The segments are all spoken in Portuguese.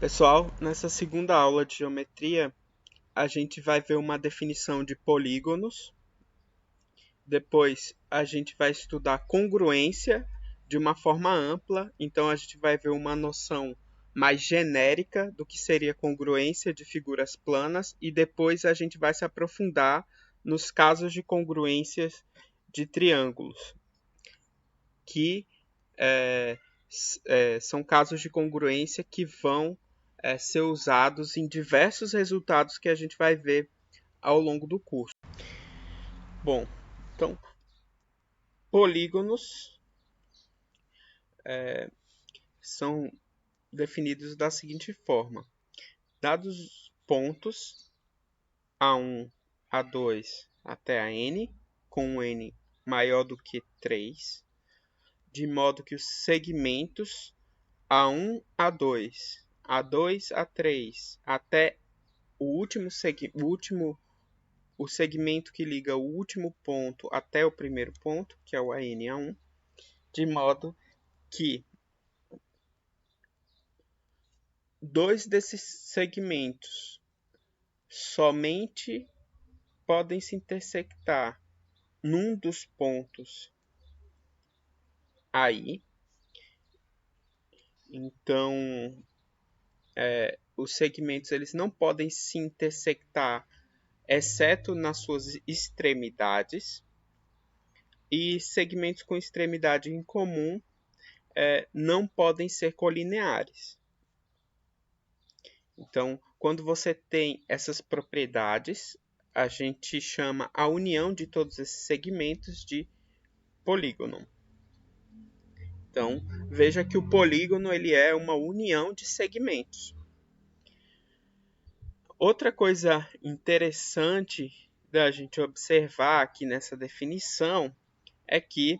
Pessoal, nessa segunda aula de geometria, a gente vai ver uma definição de polígonos. Depois, a gente vai estudar congruência de uma forma ampla. Então, a gente vai ver uma noção mais genérica do que seria congruência de figuras planas. E depois, a gente vai se aprofundar nos casos de congruências de triângulos, que são casos de congruência que vão ser usados em diversos resultados que a gente vai ver ao longo do curso. Bom, então, polígonos são definidos da seguinte forma. Dados os pontos A1, A2 até a N, com um N maior do que 3, de modo que os segmentos A1, A2, A2, A3, até o segmento que liga o último ponto até o primeiro ponto, que é o AN1, de modo que dois desses segmentos somente podem se intersectar num dos pontos aí. Então, os segmentos eles não podem se intersectar exceto nas suas extremidades, e segmentos com extremidade em comum não podem ser colineares. Então, quando você tem essas propriedades, a gente chama a união de todos esses segmentos de polígono. Então, veja que o polígono ele é uma união de segmentos. Outra coisa interessante da gente observar aqui nessa definição é que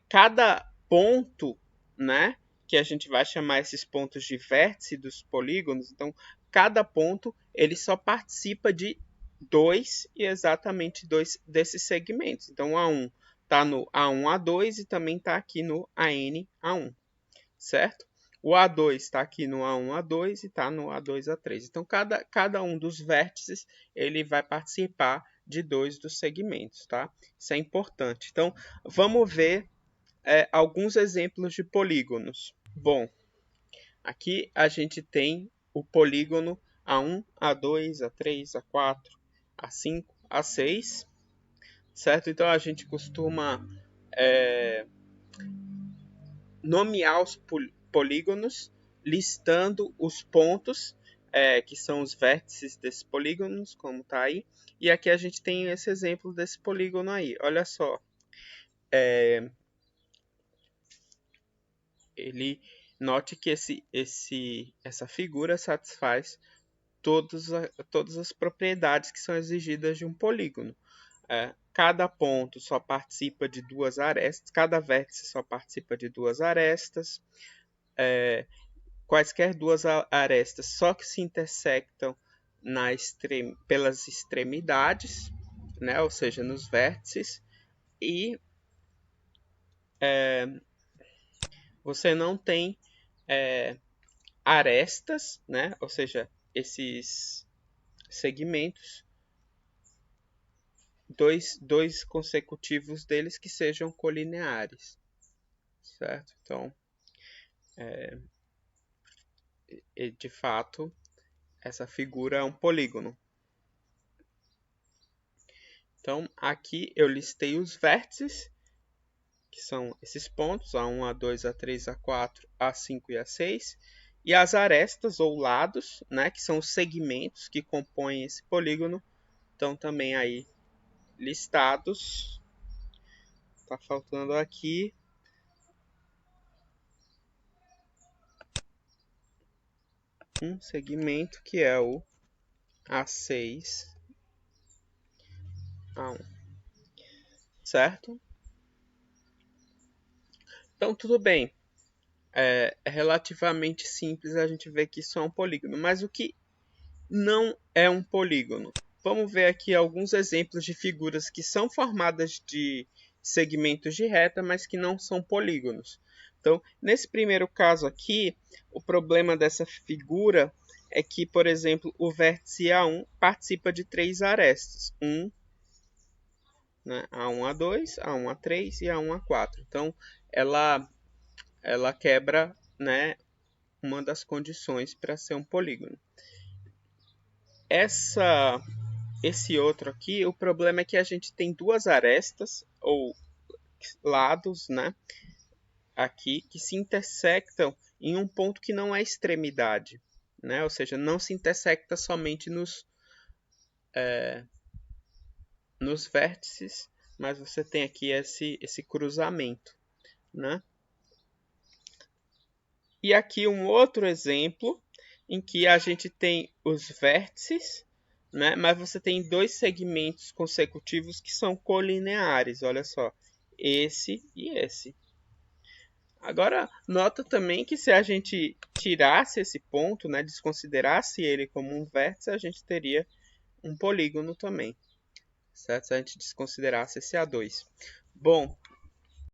cada ponto, né, que a gente vai chamar esses pontos de vértice dos polígonos, então cada ponto ele só participa de dois e exatamente dois desses segmentos. Então A1 está no A1, A2 e também está aqui no AN, A1, certo? O A2 está aqui no A1, A2 e está no A2, A3. Então cada um dos vértices ele vai participar de dois dos segmentos, tá? Isso é importante. Então vamos ver alguns exemplos de polígonos. Bom, aqui a gente tem o polígono A1, A2, A3, A4, A5, A6, certo? Então a gente costuma nomear os polígonos listando os pontos que são os vértices desses polígonos, como está aí. E aqui a gente tem esse exemplo desse polígono aí. Olha só. Note que essa figura satisfaz todas as propriedades que são exigidas de um polígono. Cada ponto só participa de duas arestas, cada vértice só participa de duas arestas. Quaisquer duas arestas só que se intersectam pelas extremidades, né? Ou seja, nos vértices. E você não tem arestas, né? Ou seja, esses segmentos, dois consecutivos deles que sejam colineares, certo? Então, de fato, essa figura é um polígono. Então, aqui eu listei os vértices, que são esses pontos, A1, A2, A3, A4, A5 e A6, e as arestas ou lados, né, que são os segmentos que compõem esse polígono, estão também aí listados. Está faltando aqui um segmento que é o A6, A1, certo? Então, tudo bem. É relativamente simples a gente ver que isso é um polígono. Mas o que não é um polígono? Vamos ver aqui alguns exemplos de figuras que são formadas de segmentos de reta, mas que não são polígonos. Então, nesse primeiro caso aqui, o problema dessa figura é que, por exemplo, o vértice A1 participa de 3 arestas. Né, A1, A2, A1, A3 e A1, A4. Então, ela quebra, né, uma das condições para ser um polígono. Esse outro aqui, o problema é que a gente tem duas arestas, ou lados, né, aqui, que se intersectam em um ponto que não é extremidade. Né? Ou seja, não se intersecta somente nos vértices, mas você tem aqui esse cruzamento. Né? E aqui um outro exemplo em que a gente tem os vértices, né? Mas você tem dois segmentos consecutivos que são colineares. Olha só, esse e esse. Agora, nota também que se a gente tirasse esse ponto, né, desconsiderasse ele como um vértice, a gente teria um polígono também, certo? Se a gente desconsiderasse esse A2. Bom,